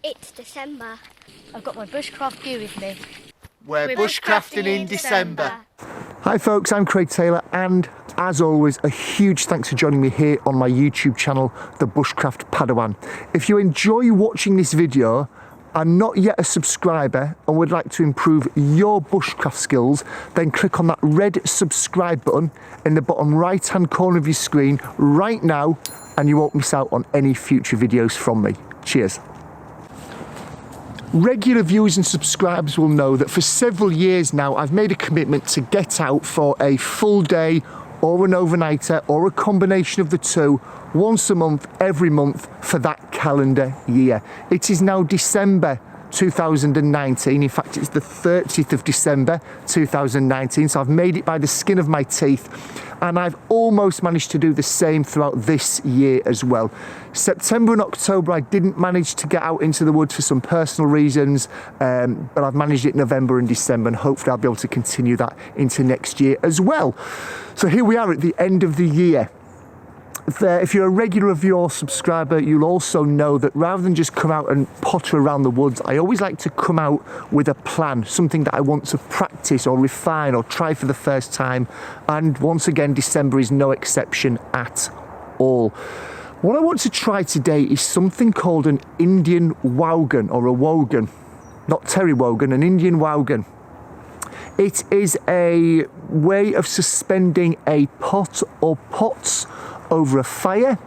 It's December. I've got my bushcraft gear with me. We're bushcrafting in December. Hi folks, I'm Craig Taylor, and as always, a huge thanks for joining me here on my YouTube channel, The Bushcraft Padawan. If you enjoy watching this video, are not yet a subscriber and would like to improve your bushcraft skills, then click on that red subscribe button in the bottom right hand corner of your screen right now, and you won't miss out on any future videos from me. Cheers. Regular viewers and subscribers will know that for several years now I've made a commitment to get out for a full day or an overnighter or a combination of the two once a month, every month for that calendar year. It is now December 2019, in fact it's the 30th of December 2019, so I've made it by the skin of my teeth, and I've almost managed to do the same throughout this year as well. September and October I didn't manage to get out into the woods for some personal reasons, but I've managed it November and December, and hopefully I'll be able to continue that into next year as well. So here we are at the end of the year. If you're a regular of your subscriber, you'll also know that rather than just come out and potter around the woods, I always like to come out with a plan, something that I want to practice or refine or try for the first time. And once again, December is no exception at all. What I want to try today is something called an Indian Waugan, or a Waugan, not Terry Wogan, an Indian Waugan. It is a way of suspending a pot or pots over a fire.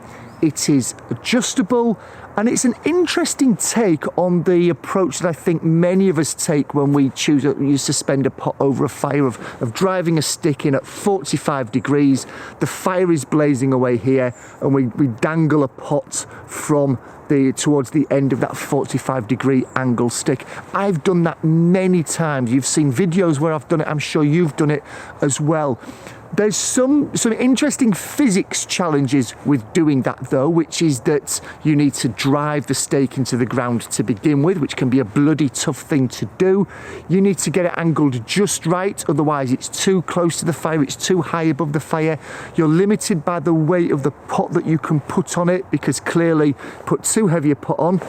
It is adjustable, and it's an interesting take on the approach that I think many of us take when we choose to suspend a pot over a fire, of driving a stick in at 45 degrees. The fire is blazing away here, and we dangle a pot from towards the end of that 45-degree angle stick. I've done that many times. You've seen videos where I've done it. I'm sure you've done it as well. There's some interesting physics challenges with doing that though, which is that you need to drive the stake into the ground to begin with, which can be a bloody tough thing to do. You need to get it angled just right, otherwise it's too close to the fire, it's too high above the fire. You're limited by the weight of the pot that you can put on it, because clearly put too heavy a pot on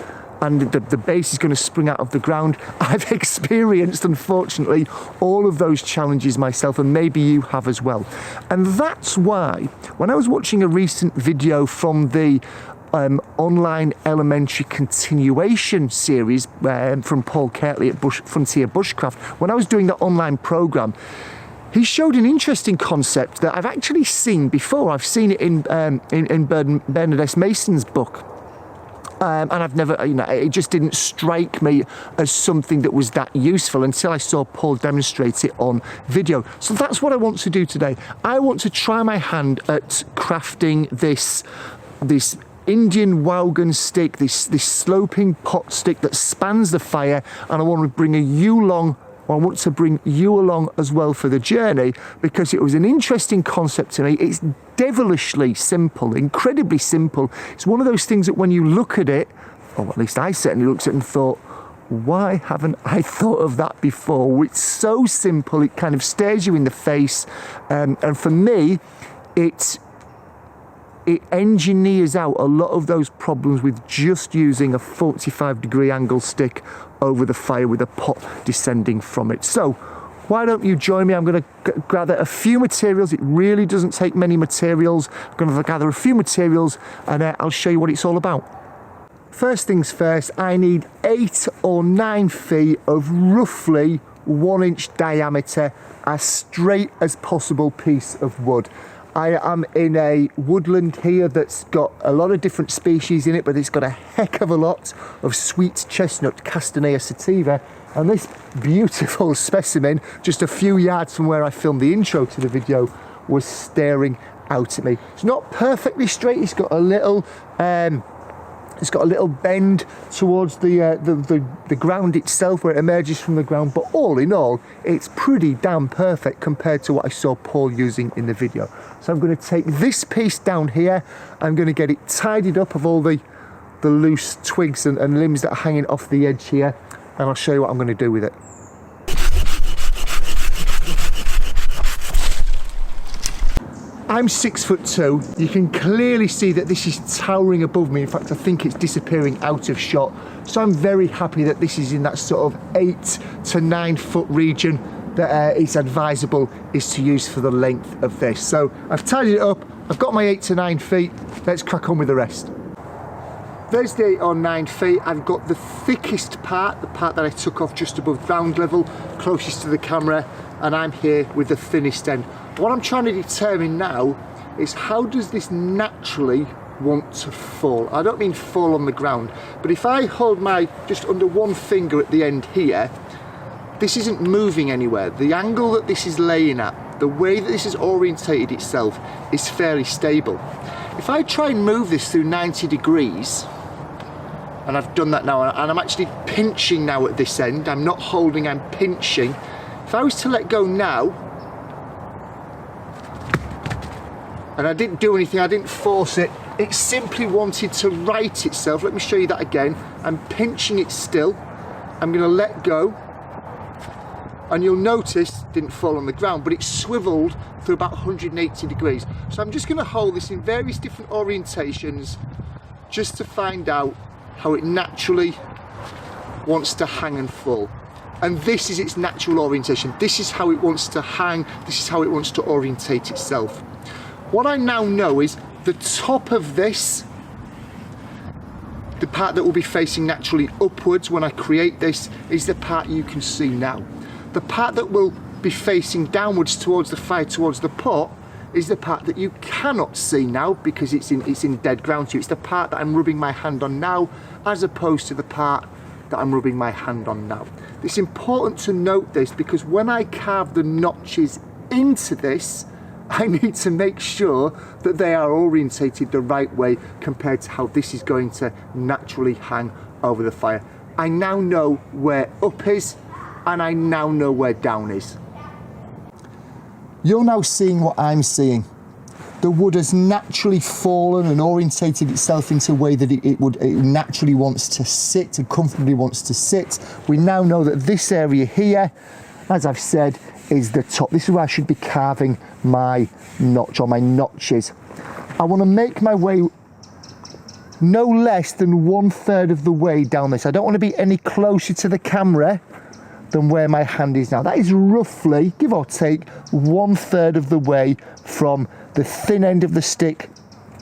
and the base is going to spring out of the ground. I've experienced, unfortunately, all of those challenges myself, and maybe you have as well. And that's why, when I was watching a recent video from the online elementary continuation series from Paul Kirtley at Frontier Bushcraft, when I was doing that online program, he showed an interesting concept that I've actually seen before. I've seen it in Bernadette Mason's book. And I've never, it just didn't strike me as something that was that useful until I saw Paul demonstrate it on video. So that's what I want to do today. I want to try my hand at crafting this Indian Waugan stick, this sloping pot stick that spans the fire, and I want to bring you along as well for the journey, because it was an interesting concept to me. It's devilishly simple, incredibly simple. It's one of those things that when you look at it, or at least I certainly looked at it and thought, why haven't I thought of that before? It's so simple, it kind of stares you in the face, and for me, it engineers out a lot of those problems with just using a 45-degree angle stick over the fire with a pot descending from it. So why don't you join me? I'm going to gather a few materials. It really doesn't take many materials. I'm going to gather a few materials, and I'll show you what it's all about. First things first, I need 8 or 9 feet of roughly 1-inch diameter, as straight as possible piece of wood. I am in a woodland here that's got a lot of different species in it, but it's got a heck of a lot of sweet chestnut Castanea sativa, and this beautiful specimen, just a few yards from where I filmed the intro to the video, was staring out at me. It's not perfectly straight, it's got a little bend towards the ground itself where it emerges from the ground, but all in all, it's pretty damn perfect compared to what I saw Paul using in the video. So I'm going to take this piece down here, I'm going to get it tidied up of all the loose twigs and limbs that are hanging off the edge here, and I'll show you what I'm going to do with it. I'm 6'2". You can clearly see that this is towering above me. In fact, I think it's disappearing out of shot So I'm very happy that this is in that sort of 8 to 9 foot region that it's advisable is to use for the length of this. So I've tidied it up, I've got my 8 to 9 feet, let's crack on with the rest. There's the 8 or 9 feet. I've got the thickest part, the part that I took off just above ground level, closest to the camera, and I'm here with the thinnest end. What I'm trying to determine now is how does this naturally want to fall? I don't mean fall on the ground, but if I hold my just under one finger at the end here, this isn't moving anywhere. The angle that this is laying at, the way that this has orientated itself is fairly stable. If I try and move this through 90 degrees, and I've done that now, and I'm actually pinching now at this end, I'm not holding, I'm pinching. If I was to let go now, and I didn't do anything, I didn't force it, it simply wanted to right itself. Let me show you that again. I'm pinching it still. I'm going to let go, and you'll notice it didn't fall on the ground, but it swiveled through about 180 degrees. So I'm just going to hold this in various different orientations just to find out how it naturally wants to hang and fall. And this is its natural orientation. This is how it wants to hang. This is how it wants to orientate itself. What I now know is the top of this, the part that will be facing naturally upwards when I create this, is the part you can see now. The part that will be facing downwards towards the fire, towards the pot, is the part that you cannot see now because it's in dead ground to you. It's the part that I'm rubbing my hand on now, as opposed to the part that I'm rubbing my hand on now. It's important to note this because when I carve the notches into this, I need to make sure that they are orientated the right way compared to how this is going to naturally hang over the fire. I now know where up is, and I now know where down is. You're now seeing what I'm seeing. The wood has naturally fallen and orientated itself into a way that it naturally wants to sit and comfortably wants to sit. We now know that this area here, as I've said, is the top. This is where I should be carving my notch or my notches. I want to make my way no less than 1/3 of the way down this. I don't want to be any closer to the camera than where my hand is now. That is roughly, give or take, 1/3 of the way from the thin end of the stick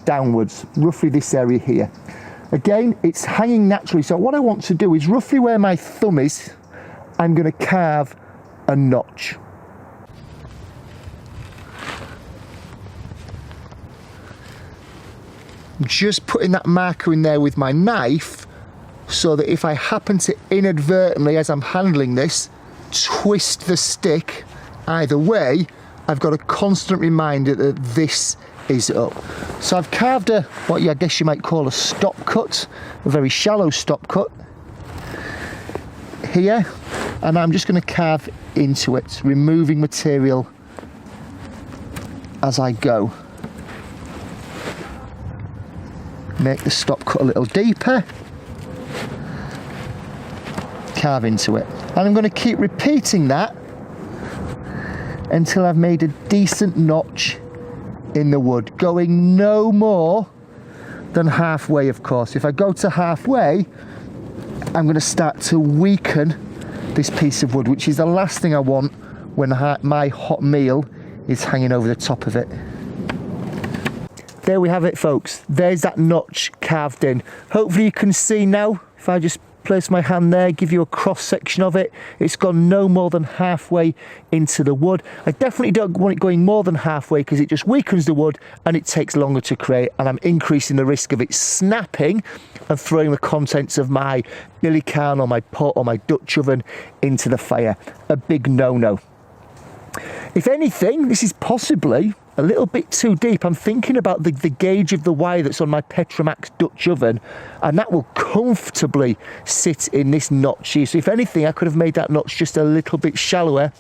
downwards, roughly this area here. Again, it's hanging naturally, so what I want to do is roughly where my thumb is, I'm going to carve a notch. Just putting that marker in there with my knife so that if I happen to inadvertently, as I'm handling this, twist the stick either way, I've got a constant reminder that this is up. So I've carved what I guess you might call a stop cut, a very shallow stop cut here, and I'm just going to carve into it, removing material as I go. Make the stop cut a little deeper, carve into it, and I'm going to keep repeating that until I've made a decent notch in the wood, going no more than halfway. Of course, if I go to halfway, I'm going to start to weaken this piece of wood, which is the last thing I want when my hot meal is hanging over the top of it. There we have it, folks. There's that notch carved in. Hopefully you can see now, if I just place my hand there, give you a cross section of it, it's gone no more than halfway into the wood. I definitely don't want it going more than halfway because it just weakens the wood and it takes longer to create, and I'm increasing the risk of it snapping and throwing the contents of my billy can or my pot or my Dutch oven into the fire. A big no-no. If anything, this is possibly a little bit too deep. I'm thinking about the gauge of the wire that's on my Petromax Dutch oven, and that will comfortably sit in this notch here. So if anything, I could have made that notch just a little bit shallower,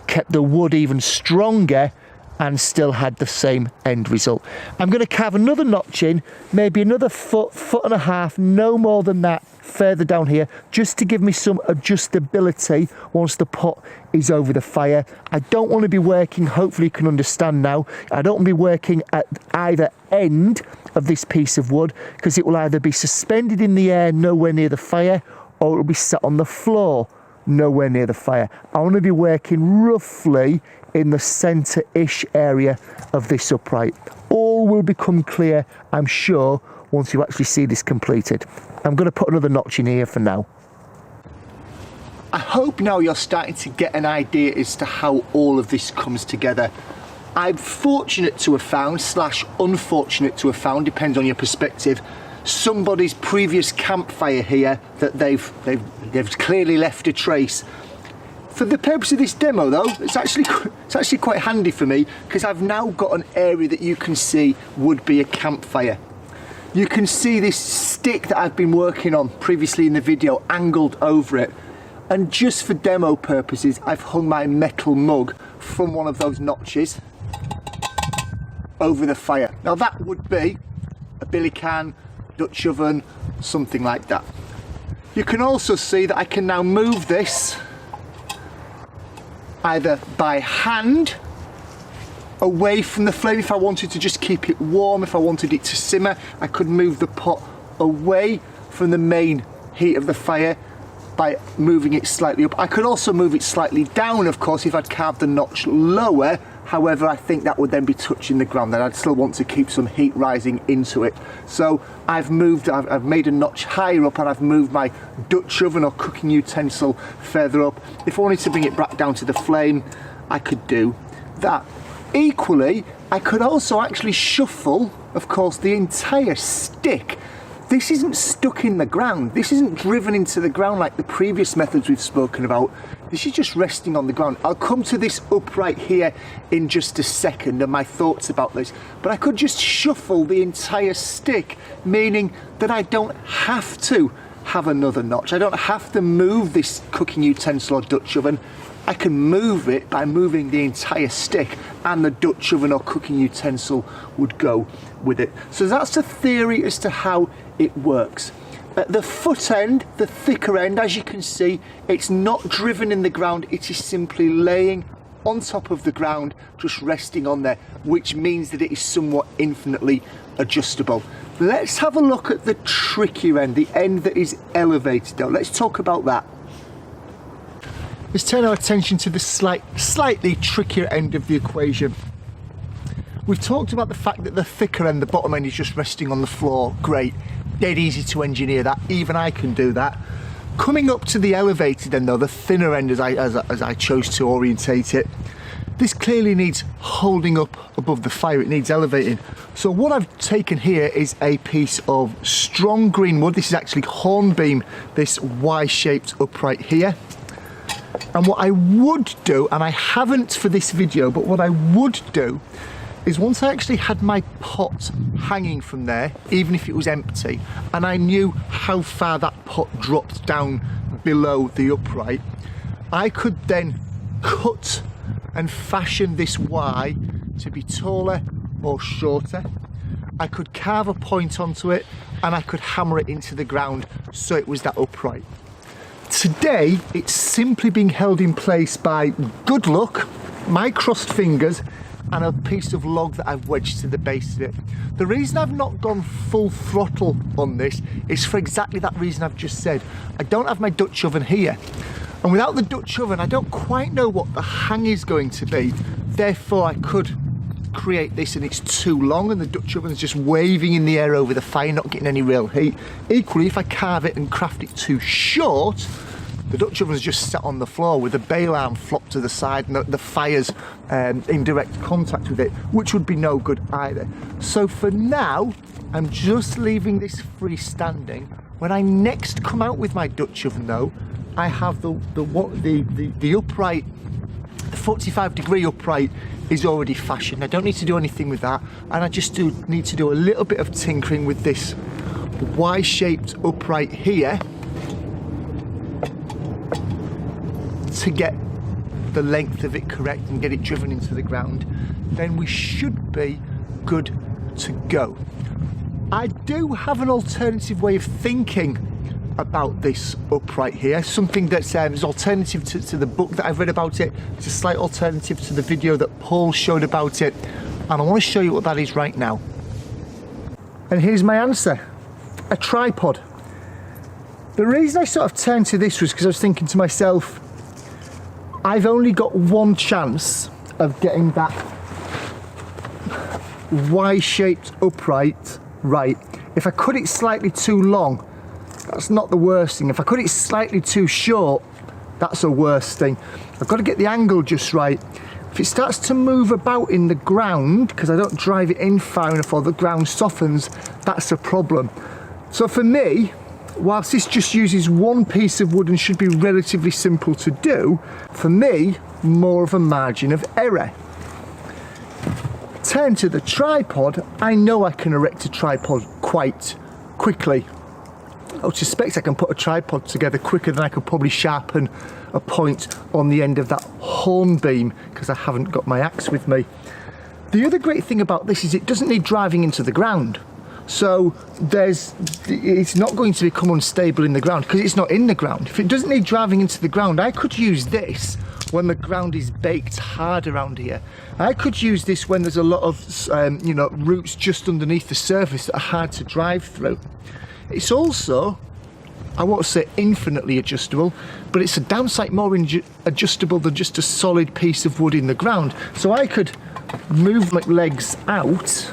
kept the wood even stronger, and still had the same end result. I'm going to carve another notch in, maybe another foot and a half, no more than that, further down here, just to give me some adjustability once the pot is over the fire. I don't want to be working, hopefully you can understand now, I don't want to be working at either end of this piece of wood, because it will either be suspended in the air nowhere near the fire, or it will be sat on the floor nowhere near the fire. I want to be working roughly in the centre-ish area of this upright. All will become clear, I'm sure, once you actually see this completed. I'm going to put another notch in here for now. I hope now you're starting to get an idea as to how all of this comes together. I'm fortunate to have found, / unfortunate to have found, depends on your perspective, somebody's previous campfire here that they've clearly left a trace. For the purpose of this demo though, it's actually quite handy for me, because I've now got an area that you can see would be a campfire. You can see this stick that I've been working on previously in the video angled over it, and just for demo purposes I've hung my metal mug from one of those notches over the fire. Now that would be a billy can, Dutch oven, something like that. You can also see that I can now move this either by hand away from the flame. If I wanted to just keep it warm, if I wanted it to simmer, I could move the pot away from the main heat of the fire by moving it slightly up. I could also move it slightly down, of course, if I'd carved the notch lower. However, I think that would then be touching the ground, and I'd still want to keep some heat rising into it. So I've made a notch higher up, and I've moved my Dutch oven or cooking utensil further up. If I wanted to bring it back down to the flame, I could do that. Equally, I could also actually shuffle, of course, the entire stick. This isn't stuck in the ground. This isn't driven into the ground like the previous methods we've spoken about. This is just resting on the ground. I'll come to this upright here in just a second and my thoughts about this. But I could just shuffle the entire stick, meaning that I don't have to have another notch. I don't have to move this cooking utensil or Dutch oven. I can move it by moving the entire stick, and the Dutch oven or cooking utensil would go with it. So that's the theory as to how it works. At the foot end, the thicker end, as you can see, it's not driven in the ground, it is simply laying on top of the ground, just resting on there, which means that it is somewhat infinitely adjustable. Let's have a look at the trickier end, the end that is elevated though. Let's talk about that. Let's turn our attention to the slightly trickier end of the equation. We've talked about the fact that the thicker end, the bottom end, is just resting on the floor. Great, dead easy to engineer that, even I can do that. Coming up to the elevated end though, the thinner end as I chose to orientate it, this clearly needs holding up above the fire, it needs elevating. So what I've taken here is a piece of strong green wood. This is actually hornbeam, this Y-shaped upright here. And what I would do, and I haven't for this video, but what I would do is once I actually had my pot hanging from there, even if it was empty, and I knew how far that pot dropped down below the upright, I could then cut and fashion this Y to be taller or shorter. I could carve a point onto it, and I could hammer it into the ground so it was that upright. Today, it's simply being held in place by good luck, my crossed fingers, and a piece of log that I've wedged to the base of it. The reason I've not gone full throttle on this is for exactly that reason I've just said. I don't have my Dutch oven here, and without the Dutch oven I don't quite know what the hang is going to be. Therefore I could create this and it's too long and the Dutch oven is just waving in the air over the fire, not getting any real heat. Equally, if I carve it and craft it too short, the Dutch oven is just sat on the floor with the bail arm flopped to the side and the fire's in direct contact with it, which would be no good either. So for now, I'm just leaving this freestanding. When I next come out with my Dutch oven though, I have the upright, the 45-degree upright is already fashioned. I don't need to do anything with that, and I just need to do a little bit of tinkering with this Y-shaped upright here to get the length of it correct and get it driven into the ground. Then we should be good to go. I do have an alternative way of thinking about this upright here, something that's alternative to the book that I've read about it. It's a slight alternative to the video that Paul showed about it, and I want to show you what that is right now. And here's my answer, a tripod. The reason I sort of turned to this was because I was thinking to myself, I've only got one chance of getting that Y-shaped upright right. If I cut it slightly too long, that's not the worst thing. If I cut it slightly too short, that's the worst thing. I've got to get the angle just right. If it starts to move about in the ground, because I don't drive it in far enough or the ground softens, that's a problem. So for me, whilst this just uses one piece of wood and should be relatively simple to do, for me, more of a margin of error. Turn to the tripod, I know I can erect a tripod quite quickly. I would suspect I can put a tripod together quicker than I could probably sharpen a point on the end of that horn beam, because I haven't got my axe with me. The other great thing about this is it doesn't need driving into the ground. So it's not going to become unstable in the ground because it's not in the ground. If it doesn't need driving into the ground, I could use this when the ground is baked hard around here. I could use this when there's a lot of you know, roots just underneath the surface that are hard to drive through. It's also, I won't say infinitely adjustable, but it's a damn sight more adjustable than just a solid piece of wood in the ground. So I could move my legs out,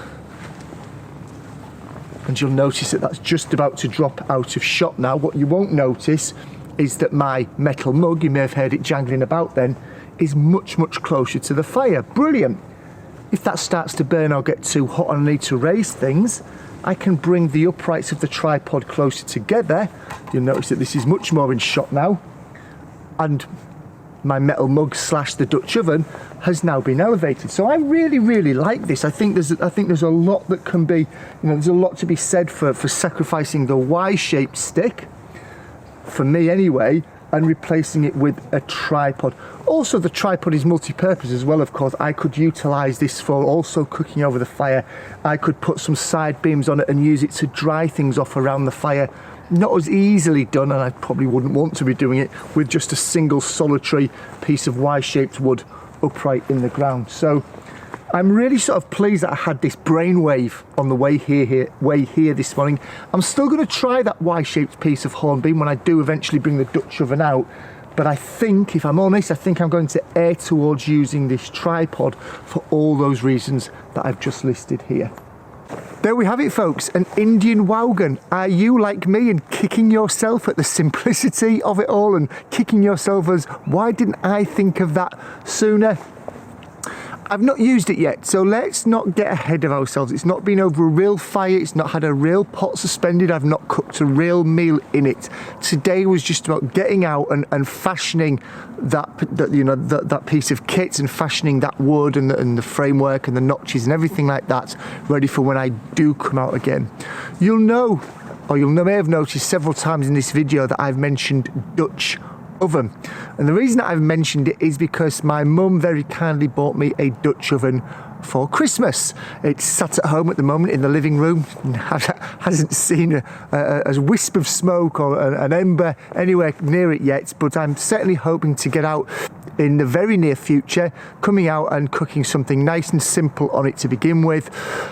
and you'll notice that that's just about to drop out of shot now. What you won't notice is that my metal mug, you may have heard it jangling about then, is much, much closer to the fire. Brilliant. If that starts to burn or get too hot and I need to raise things, I can bring the uprights of the tripod closer together. You'll notice that this is much more in shot now. And my metal mug slash the Dutch oven has now been elevated. So I really, really like this. I think there's a lot that can be, you know, there's a lot to be said for sacrificing the Y-shaped stick, for me anyway, and replacing it with a tripod. Also, the tripod is multi-purpose as well, of course. I could utilize this for also cooking over the fire. I could put some side beams on it and use it to dry things off around the fire. Not as easily done, and I probably wouldn't want to be doing it with just a single solitary piece of Y-shaped wood upright in the ground. So I'm really sort of pleased that I had this brainwave on the way here this morning. I'm still going to try that Y-shaped piece of horn beam when I do eventually bring the Dutch oven out. But I think, if I'm honest, I think I'm going to err towards using this tripod for all those reasons that I've just listed here. There we have it, folks, an Indian Waugan. Are you like me and kicking yourself at the simplicity of it all and kicking yourself as, why didn't I think of that sooner? I've not used it yet, so let's not get ahead of ourselves. It's not been over a real fire, it's not had a real pot suspended, I've not cooked a real meal in it. Today was just about getting out and fashioning that piece of kit and fashioning that wood and the framework and the notches and everything like that, ready for when I do come out again. You'll know, or you may have noticed several times in this video that I've mentioned Dutch oven, and the reason that I've mentioned it is because my mum very kindly bought me a Dutch oven for Christmas. It's sat at home at the moment in the living room and hasn't seen a wisp of smoke or an ember anywhere near it yet, but I'm certainly hoping to get out in the very near future, coming out and cooking something nice and simple on it to begin with.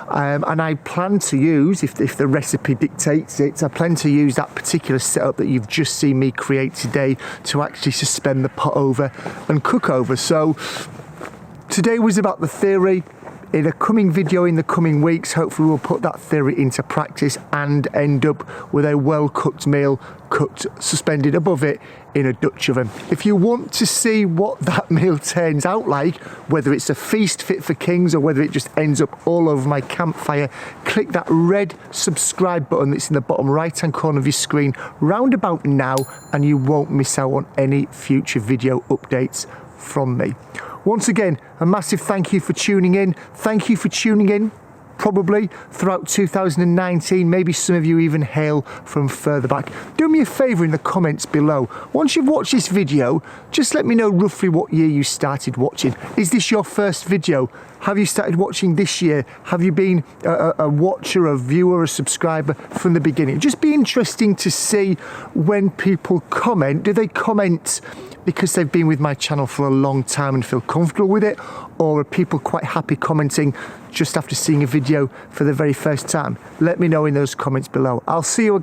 And I plan to use, if the recipe dictates it, I plan to use that particular setup that you've just seen me create today to actually suspend the pot over and cook over. So today was about the theory. In a coming video in the coming weeks, hopefully we'll put that theory into practice and end up with a well-cooked meal, cooked, suspended above it in a Dutch oven. If you want to see what that meal turns out like, whether it's a feast fit for kings or whether it just ends up all over my campfire, click that red subscribe button that's in the bottom right-hand corner of your screen round about now, and you won't miss out on any future video updates from me. Once again, a massive thank you for tuning in. Thank you for tuning in probably throughout 2019. Maybe some of you even hail from further back. Do me a favour in the comments below. Once you've watched this video, just let me know roughly what year you started watching. Is this your first video? Have you started watching this year? Have you been a watcher, a viewer, a subscriber from the beginning? It'd just be interesting to see when people comment. Do they comment because they've been with my channel for a long time and feel comfortable with it, or are people quite happy commenting just after seeing a video for the very first time? Let me know in those comments below. I'll see you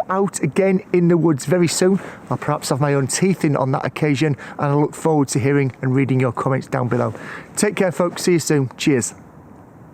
out again in the woods very soon. I'll perhaps have my own teeth in on that occasion, and I look forward to hearing and reading your comments down below. Take care, folks. See you soon. Cheers.